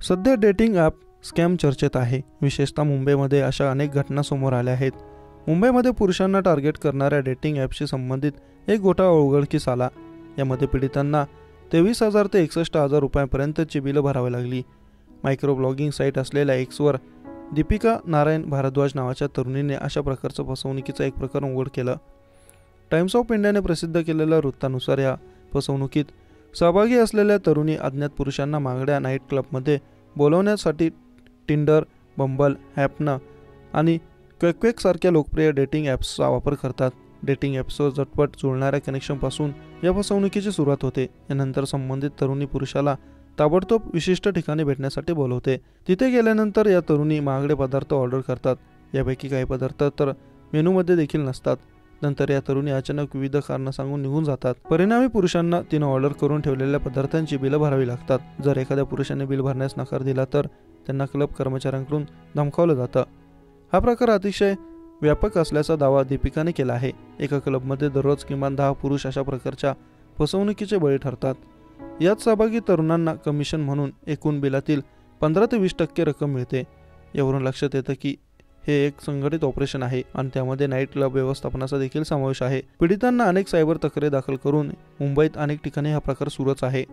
सध्या dating app scam चर्चेत आहे. विशेषतः मुंबईमध्ये अशा अनेक घटना समोर आल्या आहेत. मुंबईमध्ये पुरुषांना टार्गेट करणाऱ्या डेटिंग ॲपशी संबंधित एक घोटाळा उघडकीस आला. यामध्ये पीडितांना 23,000 ते 61,000 रुपयांपर्यंतची बिलं भरावी लागली. मायक्रो ब्लॉगिंग साईट असलेल्या एक्सवर दीपिका नारायण भारद्वाज नावाच्या तरुणीने अशा प्रकारचं फसवणुकीचं एक प्रकरण उघड केलं. टाइम्स ऑफ इंडियाने प्रसिद्ध केलेल्या वृत्तानुसार या फसवणुकीत सहभागी असलेल्या तरुणी अज्ञात पुरुषांना महागड्या नाईट क्लबमध्ये बोलवण्यासाठी टिंडर, बंबल, हॅपन आणि क्वेक सारख्या लोकप्रिय डेटिंग ॲप्सचा वापर करतात. डेटिंग ॲप्सवर झटपट जुळणाऱ्या कनेक्शनपासून या फसवणुकीची सुरुवात होते. यानंतर संबंधित तरुणी पुरुषाला ताबडतोब विशिष्ट ठिकाणी भेटण्यासाठी बोलवते. तिथे गेल्यानंतर या तरुणी महागडे पदार्थ ऑर्डर करतात. यापैकी काही पदार्थ तर मेनूमध्ये देखील नसतात. नंतर या तरुणी अचानक विविध कारणं सांगून निघून जातात. परिणामी पुरुषांना तिनं ऑर्डर करून ठेवलेल्या पदार्थांची बिलं भरावी लागतात. जर एखाद्या पुरुषाने बिल भरण्यास नकार दिला तर त्यांना क्लब कर्मचाऱ्यांकडून धमकावलं जातं. हा प्रकार अतिशय व्यापक असल्याचा दावा दीपिकाने केला आहे. एका क्लबमध्ये दररोज किमान 10 पुरुष अशा प्रकारच्या फसवणुकीचे बळी ठरतात. यात सहभागी तरुणांना कमिशन म्हणून एकूण बिलातील 15 ते 20% रक्कम मिळते. यावरून लक्षात येतं की हे एक संघटित ऑपरेशन आहे आणि त्यामध्ये नाईट क्लब व्यवस्थापनाचा देखील समावेश आहे. पीडितांना अनेक सायबर तक्रारी दाखल करून मुंबईत अनेक ठिकाणी हा प्रकार सुरूच आहे.